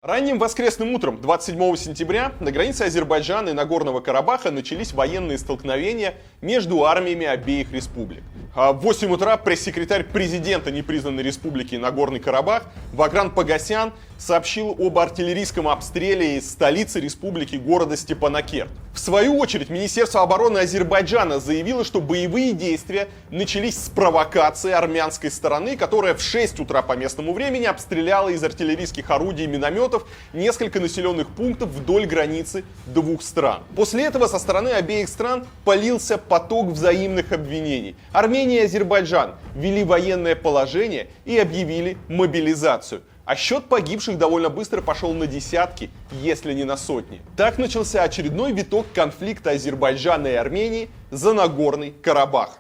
Ранним воскресным утром 27 сентября на границе Азербайджана и Нагорного Карабаха начались военные столкновения между армиями обеих республик. А в 8 утра пресс-секретарь президента непризнанной республики Нагорный Карабах Багран Погосян сообщил об артиллерийском обстреле из столицы республики города Степанакерт. В свою очередь, Министерство обороны Азербайджана заявило, что боевые действия начались с провокации армянской стороны, которая в 6 утра по местному времени обстреляла из артиллерийских орудий и минометов несколько населенных пунктов вдоль границы двух стран. После этого со стороны обеих стран полился поток взаимных обвинений. Армения и Азербайджан ввели военное положение и объявили мобилизацию. А счет погибших довольно быстро пошел на десятки, если не на сотни. Так начался очередной виток конфликта Азербайджана и Армении за Нагорный Карабах.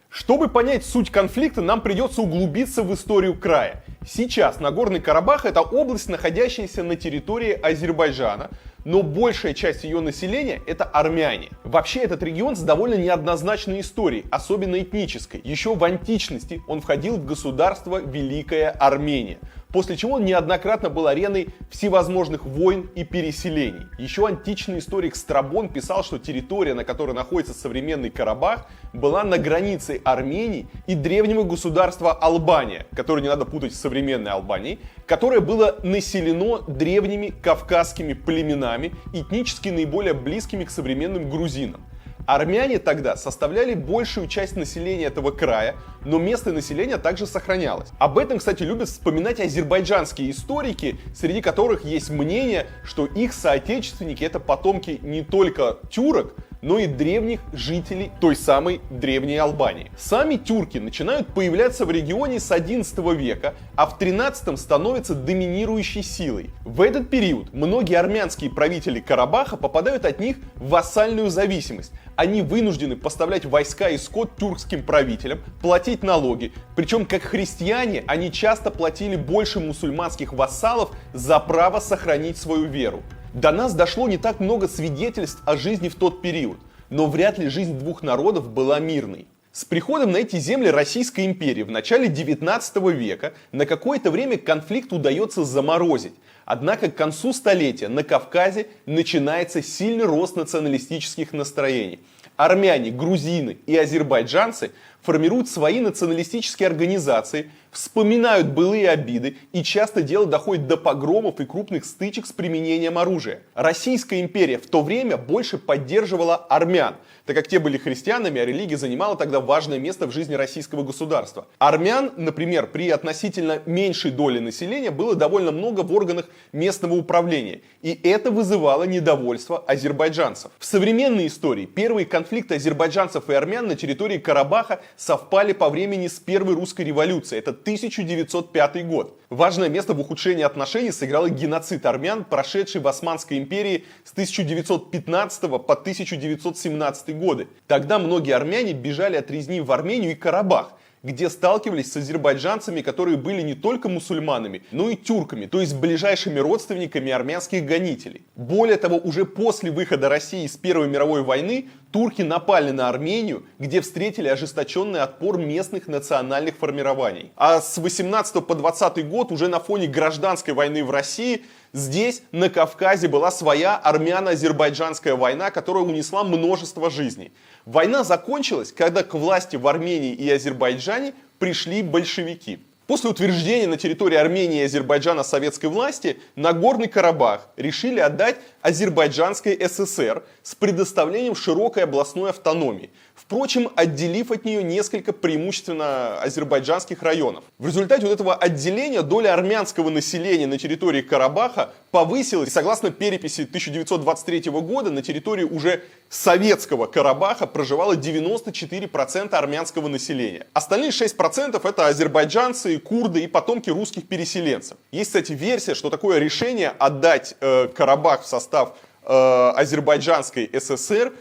Чтобы понять суть конфликта, нам придется углубиться в историю края. Сейчас Нагорный Карабах — это область, находящаяся на территории Азербайджана, но большая часть ее населения — это армяне. Вообще этот регион с довольно неоднозначной историей, особенно этнической. Еще в античности он входил в государство Великая Армения, после чего он неоднократно был ареной всевозможных войн и переселений. Еще античный историк Страбон писал, что территория, на которой находится современный Карабах, была на границе Армении и древнего государства Албания, которое не надо путать с современной Албанией, которое было населено древними кавказскими племенами, этнически наиболее близкими к современным грузинам. Армяне тогда составляли большую часть населения этого края, но местное население также сохранялось. Об этом, кстати, любят вспоминать азербайджанские историки, среди которых есть мнение, что их соотечественники — это потомки не только тюрок, но и древних жителей той самой древней Албании. Сами тюрки начинают появляться в регионе с XI века, а в XIII становятся доминирующей силой. В этот период многие армянские правители Карабаха попадают от них в вассальную зависимость. Они вынуждены поставлять войска и скот тюркским правителям, платить налоги. Причем, как христиане, они часто платили больше мусульманских вассалов за право сохранить свою веру. До нас дошло не так много свидетельств о жизни в тот период, но вряд ли жизнь двух народов была мирной. С приходом на эти земли Российской империи в начале 19 века на какое-то время конфликт удается заморозить. Однако к концу столетия на Кавказе начинается сильный рост националистических настроений. Армяне, грузины и азербайджанцы формируют свои националистические организации, вспоминают былые обиды, и часто дело доходит до погромов и крупных стычек с применением оружия. Российская империя в то время больше поддерживала армян, так как те были христианами, а религия занимала тогда важное место в жизни российского государства. Армян, например, при относительно меньшей доле населения было довольно много в органах местного управления, и это вызывало недовольство азербайджанцев. В современной истории первые конфликты азербайджанцев и армян на территории Карабаха совпали по времени с Первой русской революцией. Это 1905 год. Важное место в ухудшении отношений сыграл геноцид армян, прошедший в Османской империи с 1915 по 1917 годы. Тогда многие армяне бежали от резни в Армению и Карабах, где сталкивались с азербайджанцами, которые были не только мусульманами, но и тюрками, то есть ближайшими родственниками армянских гонителей. Более того, уже после выхода России из Первой мировой войны турки напали на Армению, где встретили ожесточенный отпор местных национальных формирований. А с 18 по 20 год уже на фоне гражданской войны в России здесь, на Кавказе, была своя армяно-азербайджанская война, которая унесла множество жизней. Война закончилась, когда к власти в Армении и Азербайджане пришли большевики. После утверждения на территории Армении и Азербайджана советской власти Нагорный Карабах решили отдать Азербайджанской ССР с предоставлением широкой областной автономии, впрочем, отделив от нее несколько преимущественно азербайджанских районов. В результате вот этого отделения доля армянского населения на территории Карабаха повысилась, и согласно переписи 1923 года на территории уже советского Карабаха проживало 94% армянского населения. Остальные 6% это азербайджанцы, курды и потомки русских переселенцев. Есть, кстати, версия, что такое решение отдать Карабах в состав Азербайджанской ССР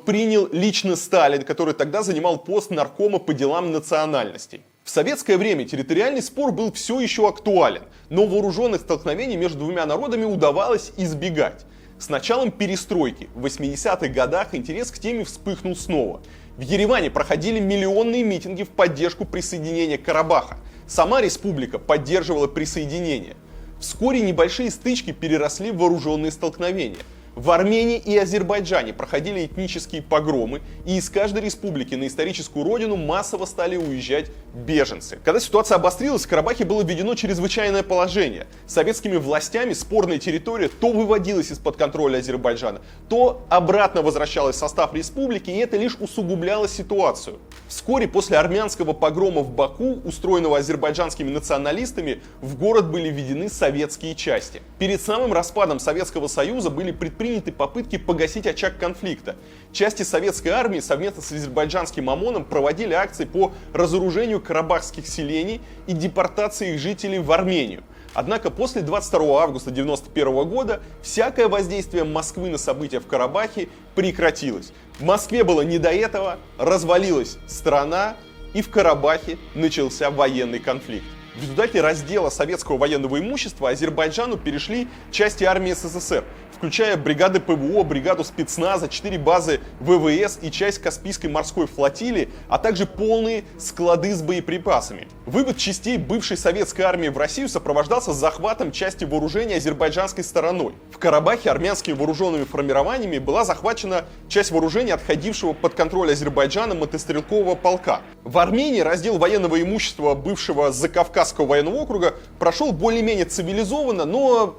принял лично Сталин, который тогда занимал пост наркома по делам национальностей. В советское время территориальный спор был все еще актуален, но вооруженных столкновений между двумя народами удавалось избегать. С началом перестройки в 80-х годах интерес к теме вспыхнул снова. В Ереване проходили миллионные митинги в поддержку присоединения Карабаха. Сама республика поддерживала присоединение. Вскоре небольшие стычки переросли в вооруженные столкновения. В Армении и Азербайджане проходили этнические погромы, и из каждой республики на историческую родину массово стали уезжать беженцы. Когда ситуация обострилась, в Карабахе было введено чрезвычайное положение. Советскими властями спорная территория то выводилась из-под контроля Азербайджана, то обратно возвращалась в состав республики, и это лишь усугубляло ситуацию. Вскоре после армянского погрома в Баку, устроенного азербайджанскими националистами, в город были введены советские части. Перед самым распадом Советского Союза были предприняты попытки погасить очаг конфликта. Части советской армии совместно с азербайджанским ОМОНом проводили акции по разоружению карабахских селений и депортации их жителей в Армению. Однако после 22 августа 1991 года всякое воздействие Москвы на события в Карабахе прекратилось. В Москве было не до этого, развалилась страна, и в Карабахе начался военный конфликт. В результате раздела советского военного имущества Азербайджану перешли части армии СССР, включая бригады ПВО, бригаду спецназа, 4 базы ВВС и часть Каспийской морской флотилии, а также полные склады с боеприпасами. Вывод частей бывшей советской армии в Россию сопровождался захватом части вооружения азербайджанской стороной. В Карабахе армянскими вооруженными формированиями была захвачена часть вооружения отходившего под контроль Азербайджана мотострелкового полка. В Армении раздел военного имущества бывшего Закавказского военного округа прошел более-менее цивилизованно, но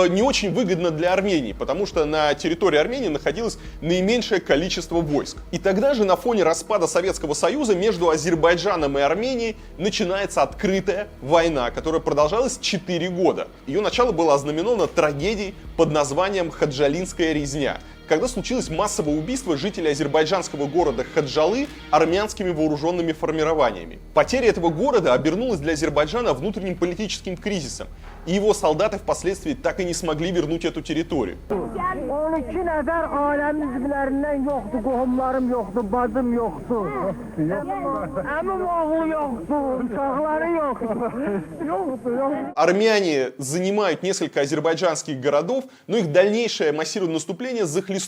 не очень выгодно для Армении, потому что на территории Армении находилось наименьшее количество войск. И тогда же на фоне распада Советского Союза между Азербайджаном и Арменией начинается открытая война, которая продолжалась 4 года. Ее начало было ознаменовано трагедией под названием Хаджалинская резня, когда случилось массовое убийство жителей азербайджанского города Хаджалы армянскими вооруженными формированиями. Потеря этого города обернулась для Азербайджана внутренним политическим кризисом, и его солдаты впоследствии так и не смогли вернуть эту территорию. Армяне занимают несколько азербайджанских городов, но их дальнейшее массированное наступление захлестнулось.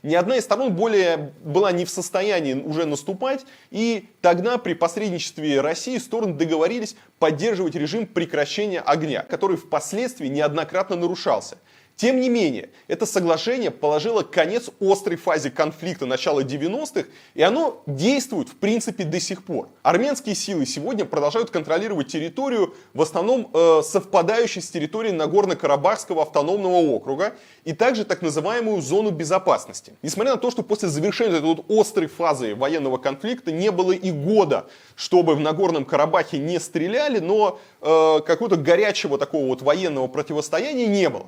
Ни одна из сторон более была не в состоянии уже наступать, и тогда при посредничестве России стороны договорились поддерживать режим прекращения огня, который впоследствии неоднократно нарушался. Тем не менее, это соглашение положило конец острой фазе конфликта начала 90-х, и оно действует в принципе до сих пор. Армянские силы сегодня продолжают контролировать территорию, в основном совпадающую с территорией Нагорно-Карабахского автономного округа, и также так называемую зону безопасности. Несмотря на то, что после завершения этой острой фазы военного конфликта не было и года, чтобы в Нагорном Карабахе не стреляли, но какого-то горячего такого вот военного противостояния не было.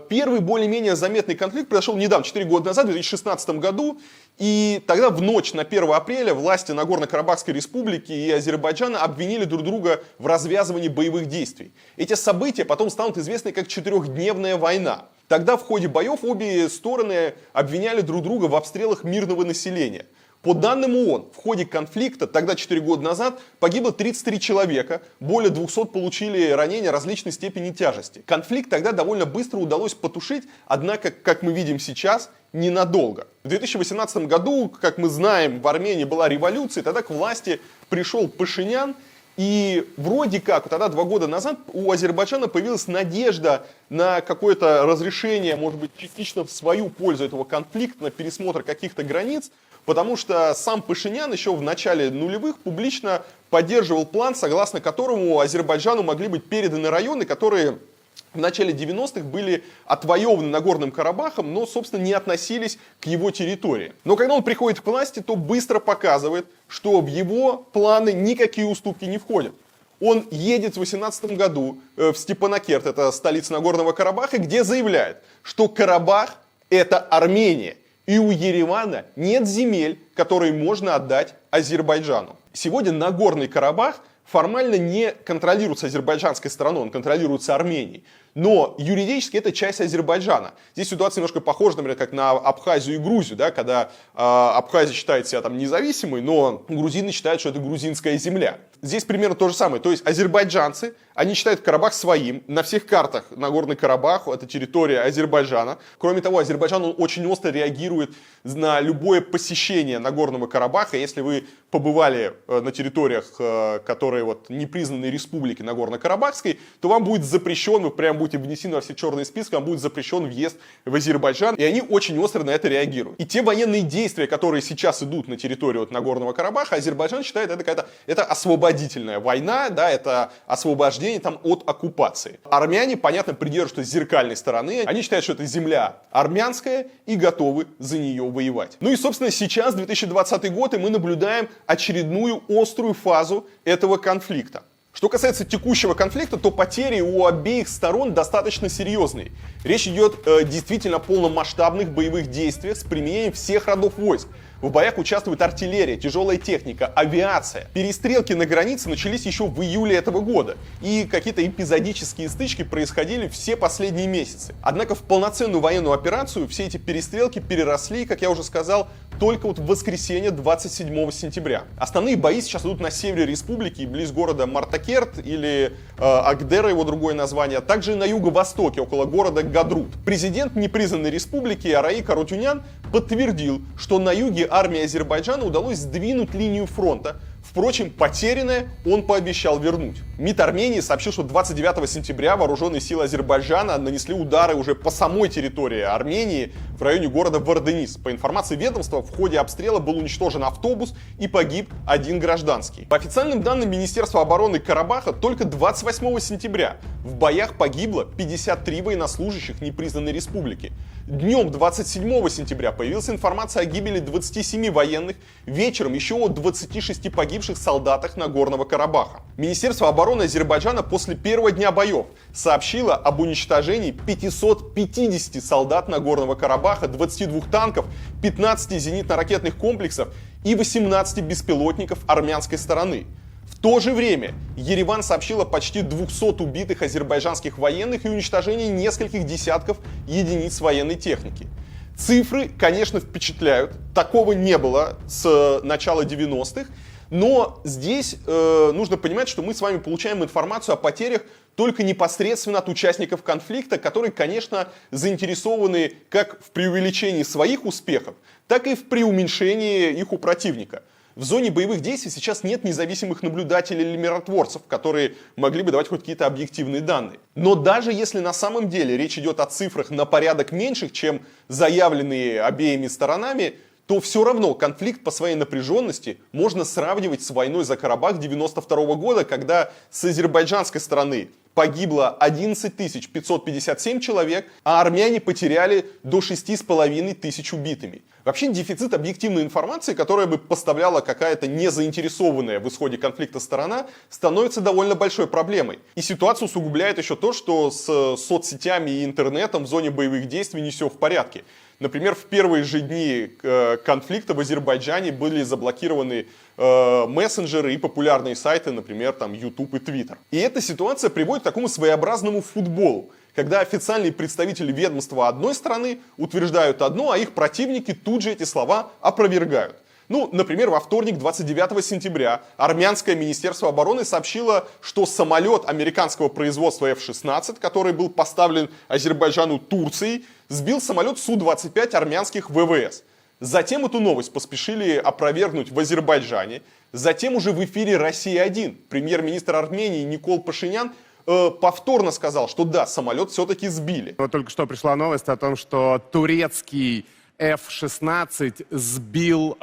Первый более-менее заметный конфликт произошел недавно, 4 года назад, в 2016 году. И тогда в ночь на 1 апреля власти Нагорно-Карабахской республики и Азербайджана обвинили друг друга в развязывании боевых действий. Эти события потом станут известны как 4-дневная война. Тогда в ходе боев обе стороны обвиняли друг друга в обстрелах мирного населения. По данным ООН, в ходе конфликта, тогда 4 года назад, погибло 33 человека, более 200 получили ранения различной степени тяжести. Конфликт тогда довольно быстро удалось потушить, однако, как мы видим сейчас, ненадолго. В 2018 году, как мы знаем, в Армении была революция, тогда к власти пришел Пашинян, и вроде как, тогда 2 года назад у Азербайджана появилась надежда на какое-то разрешение, может быть, частично в свою пользу этого конфликта, на пересмотр каких-то границ, потому что сам Пашинян еще в начале нулевых публично поддерживал план, согласно которому Азербайджану могли быть переданы районы, которые в начале 90-х были отвоеваны Нагорным Карабахом, но, собственно, не относились к его территории. Но когда он приходит к власти, то быстро показывает, что в его планы никакие уступки не входят. Он едет в 2018 году в Степанакерт, это столица Нагорного Карабаха, где заявляет, что Карабах – это Армения. И у Еревана нет земель, которые можно отдать Азербайджану. Сегодня Нагорный Карабах формально не контролируется азербайджанской стороной, он контролируется Арменией. Но юридически это часть Азербайджана. Здесь ситуация немножко похожа, например, как на Абхазию и Грузию, да, когда Абхазия считает себя там независимой, но грузины считают, что это грузинская земля. Здесь примерно то же самое. То есть азербайджанцы, они считают Карабах своим. На всех картах Нагорный Карабах — это территория Азербайджана. Кроме того, Азербайджан очень остро реагирует на любое посещение Нагорного Карабаха. Если вы побывали на территориях, которые вот не признаны республики Нагорно-Карабахской, то вам будет запрещен, вы прям будете внесены во все черные списки, вам будет запрещен въезд в Азербайджан. И они очень остро на это реагируют. И те военные действия, которые сейчас идут на территории вот Нагорного Карабаха, Азербайджан считает это освободительная война, да, это освобождение там от оккупации. Армяне, понятно, придерживаются зеркальной стороны. Они считают, что это земля армянская и готовы за нее воевать. Ну и, собственно, сейчас, 2020 год, и мы наблюдаем очередную острую фазу этого конфликта. Что касается текущего конфликта, то потери у обеих сторон достаточно серьезные. Речь идет действительно о полномасштабных боевых действиях с применением всех родов войск. В боях участвует артиллерия, тяжелая техника, авиация. Перестрелки на границе начались еще в июле этого года. И какие-то эпизодические стычки происходили все последние месяцы. Однако в полноценную военную операцию все эти перестрелки переросли, как я уже сказал, только вот в воскресенье 27 сентября. Основные бои сейчас идут на севере республики, близ города Мартакерт или Агдера, его другое название, а также на юго-востоке, около города Гадрут. Президент непризнанной республики Араик Арутюнян подтвердил, что на юге армии Азербайджана удалось сдвинуть линию фронта. Впрочем, потерянное он пообещал вернуть. МИД Армении сообщил, что 29 сентября вооруженные силы Азербайджана нанесли удары уже по самой территории Армении в районе города Варденис. По информации ведомства, в ходе обстрела был уничтожен автобус и погиб один гражданский. По официальным данным Министерства обороны Карабаха, только 28 сентября в боях погибло 53 военнослужащих непризнанной республики. Днем 27 сентября появилась информация о гибели 27 военных, вечером еще о 26 погибших солдатах Нагорного Карабаха. Министерство обороны Азербайджана после первого дня боев сообщило об уничтожении 550 солдат Нагорного Карабаха, 22 танков, 15 зенитно-ракетных комплексов и 18 беспилотников армянской стороны. В то же время Ереван сообщил о почти 200 убитых азербайджанских военных и уничтожении нескольких десятков единиц военной техники. Цифры, конечно, впечатляют. Такого не было с начала 90-х. Но здесь нужно понимать, что мы с вами получаем информацию о потерях только непосредственно от участников конфликта, которые, конечно, заинтересованы как в преувеличении своих успехов, так и в преуменьшении их у противника. В зоне боевых действий сейчас нет независимых наблюдателей или миротворцев, которые могли бы давать хоть какие-то объективные данные. Но даже если на самом деле речь идет о цифрах на порядок меньших, чем заявленные обеими сторонами, то все равно конфликт по своей напряженности можно сравнивать с войной за Карабах 92 года, когда с азербайджанской стороны погибло 11 557 человек, а армяне потеряли до 6,5 тысяч убитыми. Вообще дефицит объективной информации, которая бы поставляла какая-то незаинтересованная в исходе конфликта сторона, становится довольно большой проблемой. И ситуацию усугубляет еще то, что с соцсетями и интернетом в зоне боевых действий не все в порядке. Например, в первые же дни конфликта в Азербайджане были заблокированы мессенджеры и популярные сайты, например, там YouTube и Twitter. И эта ситуация приводит к такому своеобразному футболу, когда официальные представители ведомства одной страны утверждают одно, а их противники тут же эти слова опровергают. Ну, например, во вторник, 29 сентября, армянское министерство обороны сообщило, что самолет американского производства F-16, который был поставлен Азербайджану Турцией, сбил самолет Су-25 армянских ВВС. Затем эту новость поспешили опровергнуть в Азербайджане. Затем уже в эфире «Россия-1» премьер-министр Армении Никол Пашинян повторно сказал, что да, самолет все-таки сбили. Вот только что пришла новость о том, что турецкий F-16 сбил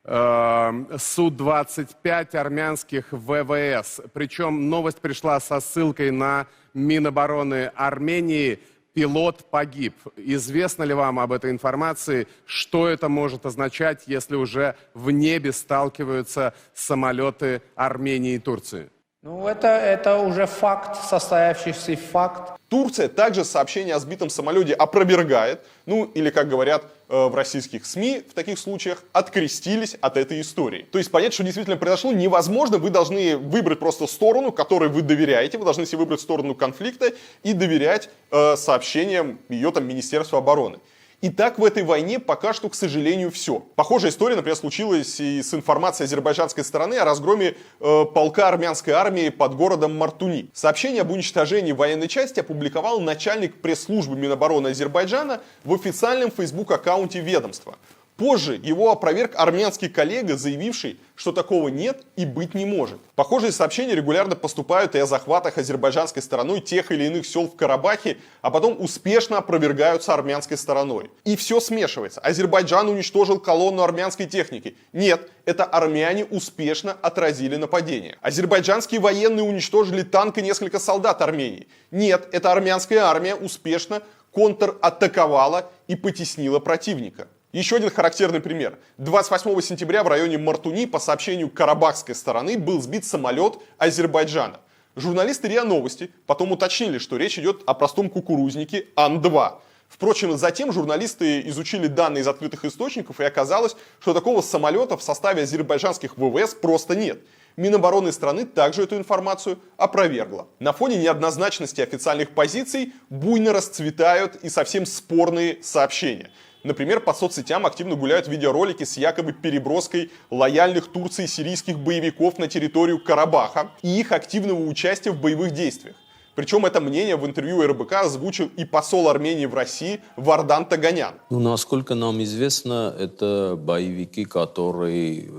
Су-25 армянских ВВС. Причем новость пришла со ссылкой на Минобороны Армении. Пилот погиб. Известно ли вам об этой информации? Что это может означать, если уже в небе сталкиваются самолеты Армении и Турции? Ну, это уже факт, состоявшийся факт. Турция также сообщение о сбитом самолете опровергает, ну или, как говорят в российских СМИ, в таких случаях открестились от этой истории. То есть понять, что действительно произошло, невозможно. Вы должны выбрать просто сторону, которой вы доверяете. Вы должны себе выбрать сторону конфликта и доверять сообщениям ее там Министерства обороны. И так в этой войне пока что, к сожалению, все. Похожая история, например, случилась и с информацией азербайджанской стороны о разгроме полка армянской армии под городом Мартуни. Сообщение об уничтожении военной части опубликовал начальник пресс-службы Минобороны Азербайджана в официальном Facebook-аккаунте ведомства. Позже его опроверг армянский коллега, заявивший, что такого нет и быть не может. Похожие сообщения регулярно поступают и о захватах азербайджанской стороной тех или иных сел в Карабахе, а потом успешно опровергаются армянской стороной. И все смешивается. Азербайджан уничтожил колонну армянской техники. Нет, это армяне успешно отразили нападение. Азербайджанские военные уничтожили танк и несколько солдат Армении. Нет, это армянская армия успешно контратаковала и потеснила противника. Еще один характерный пример. 28 сентября в районе Мартуни по сообщению карабахской стороны был сбит самолет Азербайджана. Журналисты РИА Новости потом уточнили, что речь идет о простом кукурузнике Ан-2. Впрочем, затем журналисты изучили данные из открытых источников, и оказалось, что такого самолета в составе азербайджанских ВВС просто нет. Минобороны страны также эту информацию опровергла. На фоне неоднозначности официальных позиций буйно расцветают и совсем спорные сообщения. Например, по соцсетям активно гуляют видеоролики с якобы переброской лояльных Турции сирийских боевиков на территорию Карабаха и их активного участия в боевых действиях. Причем это мнение в интервью РБК озвучил и посол Армении в России Вардан Таганян. Насколько нам известно, это боевики, которые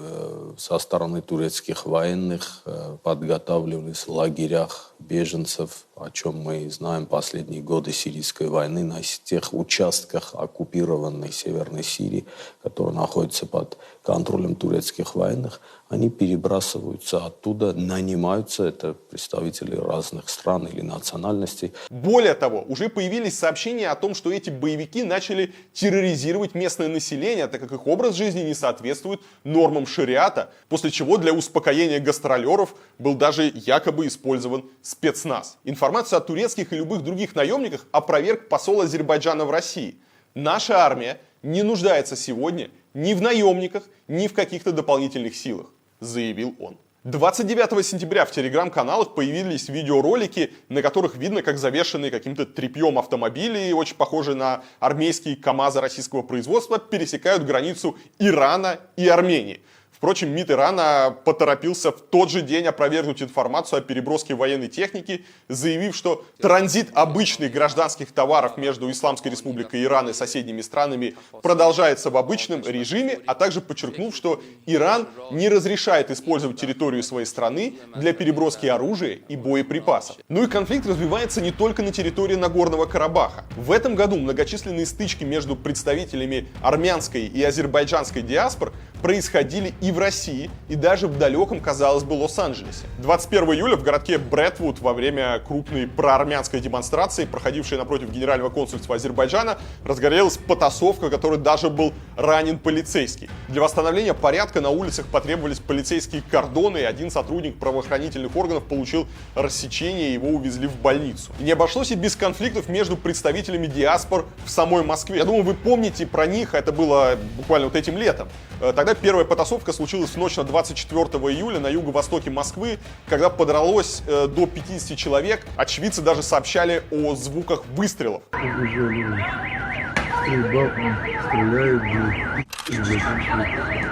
со стороны турецких военных подготавливались в лагерях беженцев, о чем мы знаем последние годы сирийской войны, на тех участках оккупированной Северной Сирии, которые находятся под контролем турецких военных, они перебрасываются оттуда, нанимаются, это представители разных стран или национальностей. Более того, уже появились сообщения о том, что эти боевики начали терроризировать местное население, так как их образ жизни не соответствует нормам шариата, после чего для успокоения гастролеров был даже якобы использован спецназ. Информацию о турецких и любых других наемниках опроверг посол Азербайджана в России. Наша армия не нуждается сегодня ни в наемниках, ни в каких-то дополнительных силах, заявил он. 29 сентября в телеграм-каналах появились видеоролики, на которых видно, как завешенные каким-то тряпьем автомобили, очень похожие на армейские КАМАЗы российского производства, пересекают границу Ирана и Армении. Впрочем, МИД Ирана поторопился в тот же день опровергнуть информацию о переброске военной техники, заявив, что транзит обычных гражданских товаров между Исламской Республикой Иран и соседними странами продолжается в обычном режиме, а также подчеркнув, что Иран не разрешает использовать территорию своей страны для переброски оружия и боеприпасов. Ну и конфликт развивается не только на территории Нагорного Карабаха. В этом году многочисленные стычки между представителями армянской и азербайджанской диаспор происходили и в России, и даже в далеком, казалось бы, Лос-Анджелесе. 21 июля в городке Бреттвуд во время крупной проармянской демонстрации, проходившей напротив Генерального консульства Азербайджана, разгорелась потасовка, в которой даже был ранен полицейский. Для восстановления порядка на улицах потребовались полицейские кордоны, и один сотрудник правоохранительных органов получил рассечение, и его увезли в больницу. И не обошлось и без конфликтов между представителями диаспор в самой Москве. Я думаю, вы помните про них, это было буквально вот этим летом. Тогда первая потасовка случилась в ночь на 24 июля на юго-востоке Москвы, когда подралось до 50 человек. Очевидцы даже сообщали о звуках выстрелов.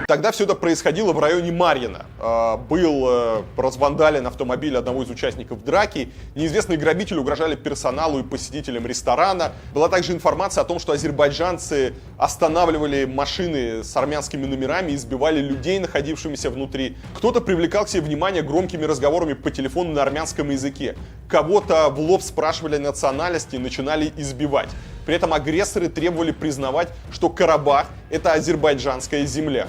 Тогда все это происходило в районе Марьино. Был развандален автомобиль одного из участников драки. Неизвестные грабители угрожали персоналу и посетителям ресторана. Была также информация о том, что азербайджанцы останавливали машины с армянскими номерами и избивали людей, находившимися внутри. Кто-то привлекал к себе внимание громкими разговорами по телефону на армянском языке. Кого-то в лоб спрашивали национальности и начинали избивать. При этом агрессоры требовали признавать, что Карабах – это азербайджанская земля.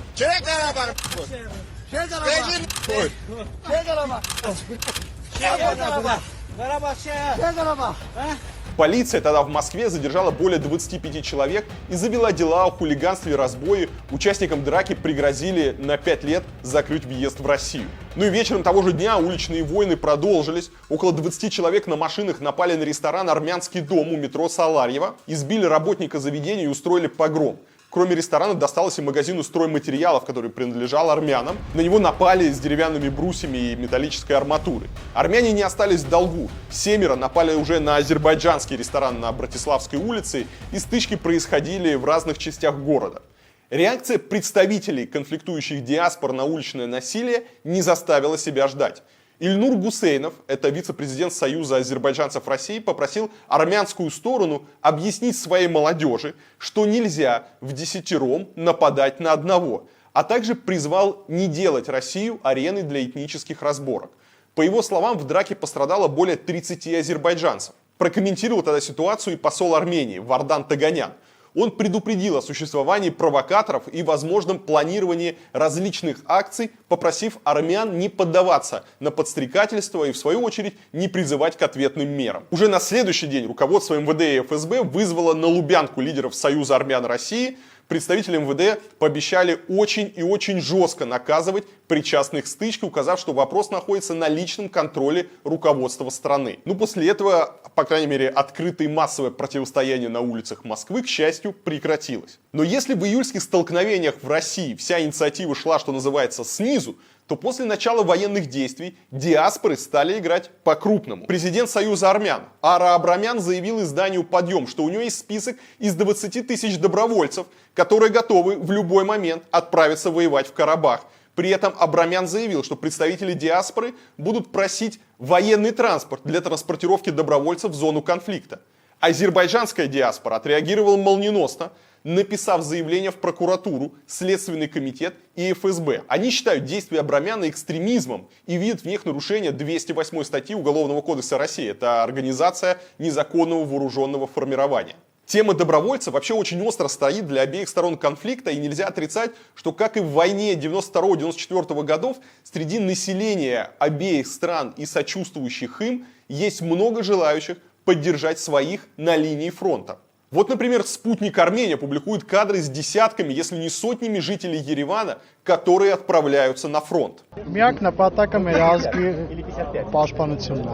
Полиция тогда в Москве задержала более 25 человек и завела дела о хулиганстве и разбое. Участникам драки пригрозили на 5 лет закрыть въезд в Россию. Ну и вечером того же дня уличные войны продолжились. Около 20 человек на машинах напали на ресторан «Армянский дом» у метро Саларьево, избили работника заведения и устроили погром. Кроме ресторана досталось и магазину стройматериалов, который принадлежал армянам. На него напали с деревянными брусьями и металлической арматурой. Армяне не остались в долгу. 7 напали уже на азербайджанский ресторан на Братиславской улице, и стычки происходили в разных частях города. Реакция представителей конфликтующих диаспор на уличное насилие не заставила себя ждать. Ильнур Гусейнов, это вице-президент Союза азербайджанцев России, попросил армянскую сторону объяснить своей молодежи, что нельзя вдесятером нападать на одного, а также призвал не делать Россию ареной для этнических разборок. По его словам, в драке пострадало более 30 азербайджанцев. Прокомментировал тогда ситуацию и посол Армении Вардан Таганян. Он предупредил о существовании провокаторов и возможном планировании различных акций, попросив армян не поддаваться на подстрекательство и, в свою очередь, не призывать к ответным мерам. Уже на следующий день руководство МВД и ФСБ вызвало на Лубянку лидеров Союза армян России. Представители МВД пообещали очень и очень жестко наказывать причастных к стычке, указав, что вопрос находится на личном контроле руководства страны. После этого, по крайней мере, открытое и массовое противостояние на улицах Москвы, к счастью, прекратилось. Но если в июльских столкновениях в России вся инициатива шла, что называется, снизу, то после начала военных действий диаспоры стали играть по-крупному. Президент Союза армян Ара Абрамян заявил изданию «Подъем», что у него есть список из 20 тысяч добровольцев, которые готовы в любой момент отправиться воевать в Карабах. При этом Абрамян заявил, что представители диаспоры будут просить военный транспорт для транспортировки добровольцев в зону конфликта. Азербайджанская диаспора отреагировала молниеносно, написав заявление в прокуратуру, Следственный комитет и ФСБ. Они считают действия Абрамяна экстремизмом и видят в них нарушение 208 статьи Уголовного кодекса России. Это организация незаконного вооруженного формирования. Тема добровольцев вообще очень остро стоит для обеих сторон конфликта, и нельзя отрицать, что, как и в войне 92-94 годов, среди населения обеих стран и сочувствующих им есть много желающих поддержать своих на линии фронта. Вот, например, «Спутник Армения» публикует кадры с десятками, если не сотнями жителей Еревана, которые отправляются на фронт. Միակ նպատակը մեր ազգի պաշտպանությունն է։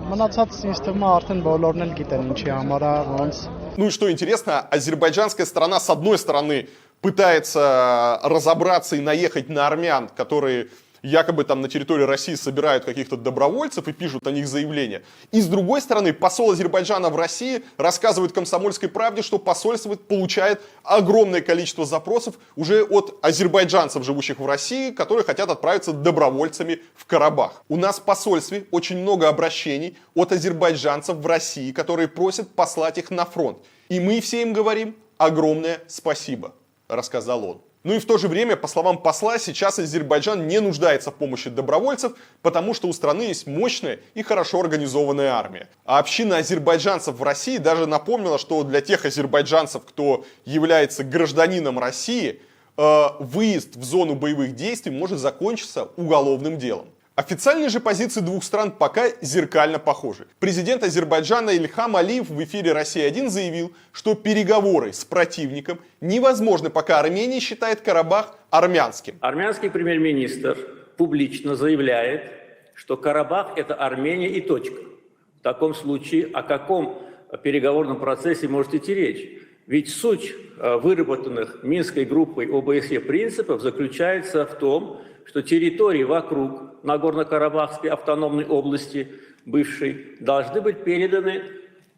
Մնացածը ինձ թվում է արդեն բոլորն էլ գիտեն ինչի համար է, ոնց։ Ну и что интересно, азербайджанская сторона с одной стороны пытается разобраться и наехать на армян, которые якобы там на территории России собирают каких-то добровольцев и пишут о них заявления. И с другой стороны, посол Азербайджана в России рассказывает «Комсомольской правде», что посольство получает огромное количество запросов уже от азербайджанцев, живущих в России, которые хотят отправиться добровольцами в Карабах. У нас в посольстве очень много обращений от азербайджанцев в России, которые просят послать их на фронт. И мы все им говорим огромное спасибо, рассказал он. Ну и в то же время, по словам посла, сейчас Азербайджан не нуждается в помощи добровольцев, потому что у страны есть мощная и хорошо организованная армия. А община азербайджанцев в России даже напомнила, что для тех азербайджанцев, кто является гражданином России, выезд в зону боевых действий может закончиться уголовным делом. Официальные же позиции двух стран пока зеркально похожи. Президент Азербайджана Ильхам Алиев в эфире «Россия-1» заявил, что переговоры с противником невозможны, пока Армения считает Карабах армянским. Армянский премьер-министр публично заявляет, что Карабах – это Армения и точка. В таком случае о каком переговорном процессе может идти речь? Ведь суть выработанных Минской группой ОБСЕ принципов заключается в том, что территории вокруг Нагорно-Карабахской автономной области бывшей должны быть переданы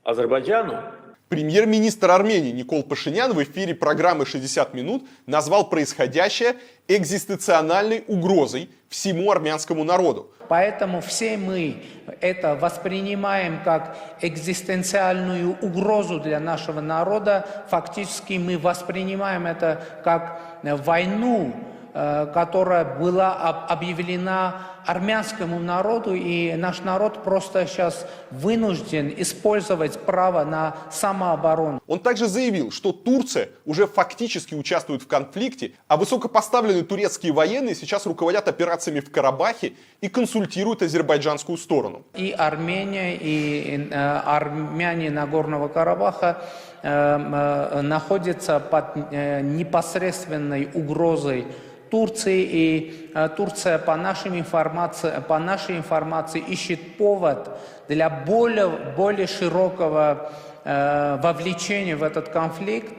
Азербайджану. Премьер-министр Армении Никол Пашинян в эфире программы «60 минут» назвал происходящее экзистенциальной угрозой всему армянскому народу. Поэтому все мы это воспринимаем как экзистенциальную угрозу для нашего народа. Фактически мы воспринимаем это как войну, которая была объявлена армянскому народу, и наш народ просто сейчас вынужден использовать право на самооборону. Он также заявил, что Турция уже фактически участвует в конфликте, а высокопоставленные турецкие военные сейчас руководят операциями в Карабахе и консультируют азербайджанскую сторону. И Армения, и армяне Нагорного Карабаха находятся под непосредственной угрозой Турции, и Турция, по нашей информации, ищет повод для более широкого вовлечения в этот конфликт.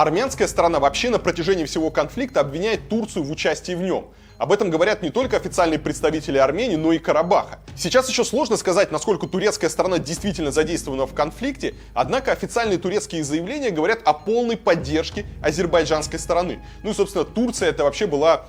Армянская сторона вообще на протяжении всего конфликта обвиняет Турцию в участии в нем. Об этом говорят не только официальные представители Армении, но и Карабаха. Сейчас еще сложно сказать, насколько турецкая сторона действительно задействована в конфликте, однако официальные турецкие заявления говорят о полной поддержке азербайджанской стороны. Ну и, собственно, Турция это вообще была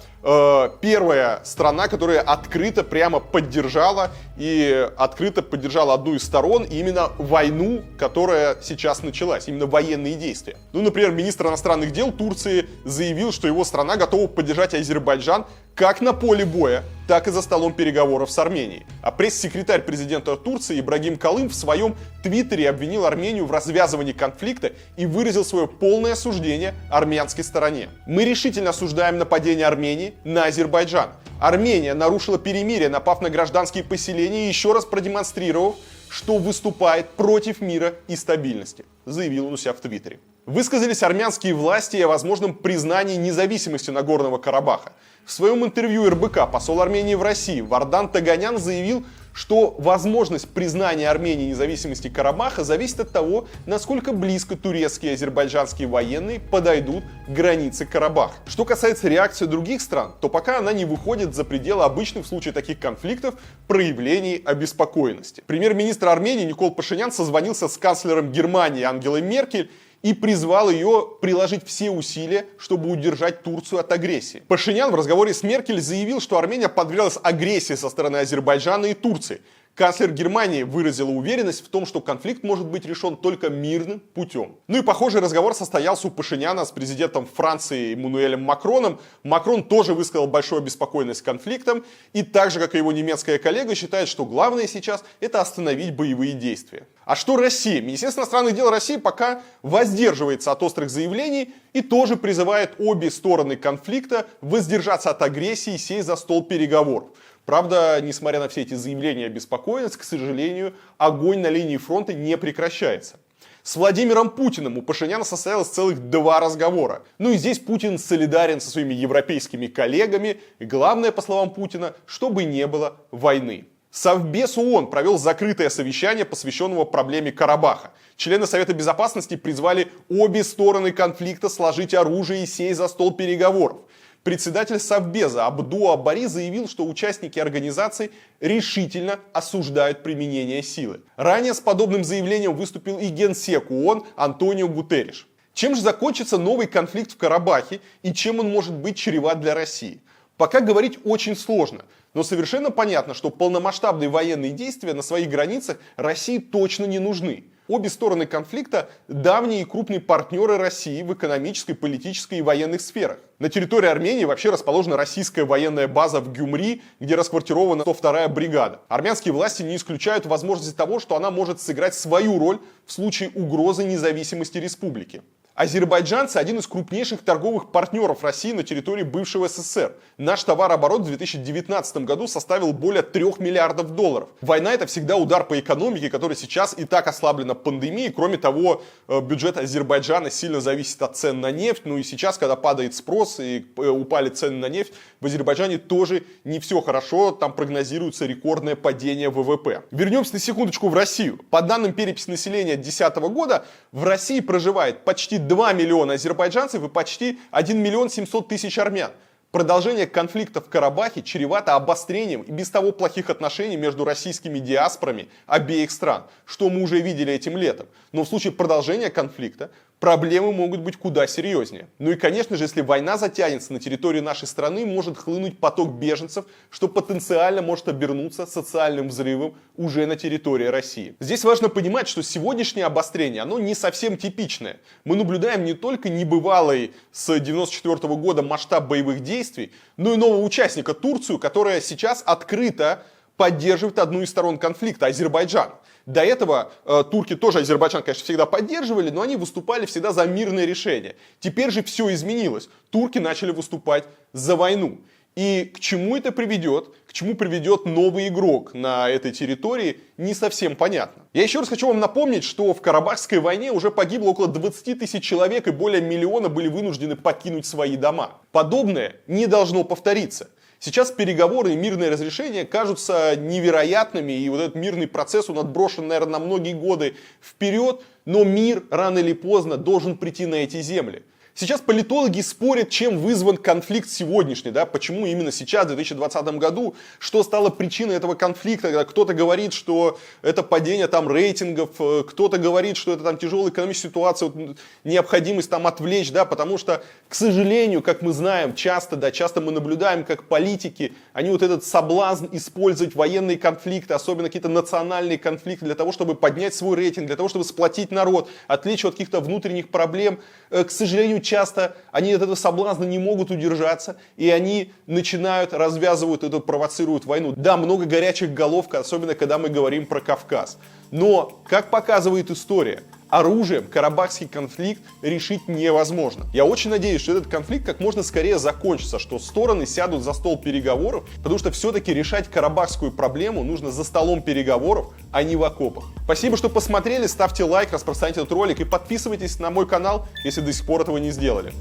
первая страна, которая открыто прямо поддержала одну из сторон, и именно войну, которая сейчас началась, именно военные действия. Ну, например, министр иностранных дел Турции заявил, что его страна готова поддержать Азербайджан как на поле боя, так и за столом переговоров с Арменией. А пресс-секретарь президента Турции Ибрагим Калым в своем твиттере обвинил Армению в развязывании конфликта и выразил свое полное осуждение армянской стороне. Мы решительно осуждаем нападение Армении на Азербайджан. Армения нарушила перемирие, напав на гражданские поселения и еще раз продемонстрировав, что выступает против мира и стабильности, заявил он у себя в твиттере. Высказались армянские власти о возможном признании независимости Нагорного Карабаха. В своем интервью РБК посол Армении в России Вардан Таганян заявил, что возможность признания Армении независимости Карабаха зависит от того, насколько близко турецкие и азербайджанские военные подойдут к границе Карабаха. Что касается реакции других стран, то пока она не выходит за пределы обычных в случае таких конфликтов проявлений обеспокоенности. Премьер-министр Армении Никол Пашинян созвонился с канцлером Германии Ангелой Меркель и призвал ее приложить все усилия, чтобы удержать Турцию от агрессии. Пашинян в разговоре с Меркель заявил, что Армения подверглась агрессии со стороны Азербайджана и Турции. Канцлер Германии выразила уверенность в том, что конфликт может быть решен только мирным путем. Ну и похожий разговор состоялся у Пашиняна с президентом Франции Эммануэлем Макроном. Макрон тоже высказал большую обеспокоенность конфликтом и так же, как и его немецкая коллега, считает, что главное сейчас это остановить боевые действия. А что Россия? Министерство иностранных дел России пока воздерживается от острых заявлений и тоже призывает обе стороны конфликта воздержаться от агрессии и сесть за стол переговоров. Правда, несмотря на все эти заявления и обеспокоенность, к сожалению, огонь на линии фронта не прекращается. С Владимиром Путиным у Пашиняна состоялось целых 2 разговора. Ну и здесь Путин солидарен со своими европейскими коллегами. И главное, по словам Путина, чтобы не было войны. Совбез ООН провел закрытое совещание, посвященное проблеме Карабаха. Члены Совета Безопасности призвали обе стороны конфликта сложить оружие и сесть за стол переговоров. Председатель Совбеза Абду Аббари заявил, что участники организации решительно осуждают применение силы. Ранее с подобным заявлением выступил и генсек ООН Антонио Гутерриш. Чем же закончится новый конфликт в Карабахе и чем он может быть чреват для России? Пока говорить очень сложно, но совершенно понятно, что полномасштабные военные действия на своих границах России точно не нужны. Обе стороны конфликта – давние и крупные партнеры России в экономической, политической и военных сферах. На территории Армении вообще расположена российская военная база в Гюмри, где расквартирована 102-я бригада. Армянские власти не исключают возможности того, что она может сыграть свою роль в случае угрозы независимости республики. Азербайджанцы – один из крупнейших торговых партнеров России на территории бывшего СССР. Наш товарооборот в 2019 году составил более 3 миллиардов долларов. Война – это всегда удар по экономике, которая сейчас и так ослаблена пандемией. Кроме того, бюджет Азербайджана сильно зависит от цен на нефть. Ну и сейчас, когда падает спрос и упали цены на нефть, в Азербайджане тоже не все хорошо. Там прогнозируется рекордное падение ВВП. Вернемся на секундочку в Россию. По данным переписи населения 2010 года, в России проживает почти 2 миллиона азербайджанцев и почти 1 миллион 700 тысяч армян. Продолжение конфликта в Карабахе чревато обострением и без того плохих отношений между российскими диаспорами обеих стран, что мы уже видели этим летом. Но в случае продолжения конфликта проблемы могут быть куда серьезнее. Ну и, конечно же, если война затянется, на территории нашей страны может хлынуть поток беженцев, что потенциально может обернуться социальным взрывом уже на территории России. Здесь важно понимать, что сегодняшнее обострение, оно не совсем типичное. Мы наблюдаем не только небывалый с 1994 года масштаб боевых действий, но и нового участника Турцию, которая сейчас открыто поддерживает одну из сторон конфликта – Азербайджан. До этого турки тоже Азербайджан, конечно, всегда поддерживали, но они выступали всегда за мирное решение. Теперь же все изменилось. Турки начали выступать за войну. И к чему это приведет, к чему приведет новый игрок на этой территории, не совсем понятно. Я еще раз хочу вам напомнить, что в Карабахской войне уже погибло около 20 тысяч человек и более миллиона были вынуждены покинуть свои дома. Подобное не должно повториться. Сейчас переговоры и мирные разрешения кажутся невероятными, и вот этот мирный процесс, он отброшен, наверное, на многие годы вперед, но мир рано или поздно должен прийти на эти земли. Сейчас политологи спорят, чем вызван конфликт сегодняшний, да, почему именно сейчас, в 2020 году, что стало причиной этого конфликта. Кто-то говорит, что это падение там рейтингов, кто-то говорит, что это там тяжелая экономическая ситуация, вот, необходимость там отвлечь, да, потому что, к сожалению, как мы знаем, часто мы наблюдаем, как политики, они вот этот соблазн использовать военные конфликты, особенно какие-то национальные конфликты для того, чтобы поднять свой рейтинг, для того, чтобы сплотить народ, отвлечь от каких-то внутренних проблем. К сожалению, часто они от этого соблазна не могут удержаться, и они начинают, развязывают это, провоцируют войну. Да, много горячих голов, особенно когда мы говорим про Кавказ. Но, как показывает история, оружием карабахский конфликт решить невозможно. Я очень надеюсь, что этот конфликт как можно скорее закончится, что стороны сядут за стол переговоров, потому что все-таки решать карабахскую проблему нужно за столом переговоров, а не в окопах. Спасибо, что посмотрели, ставьте лайк, распространяйте этот ролик и подписывайтесь на мой канал, если до сих пор этого не сделали.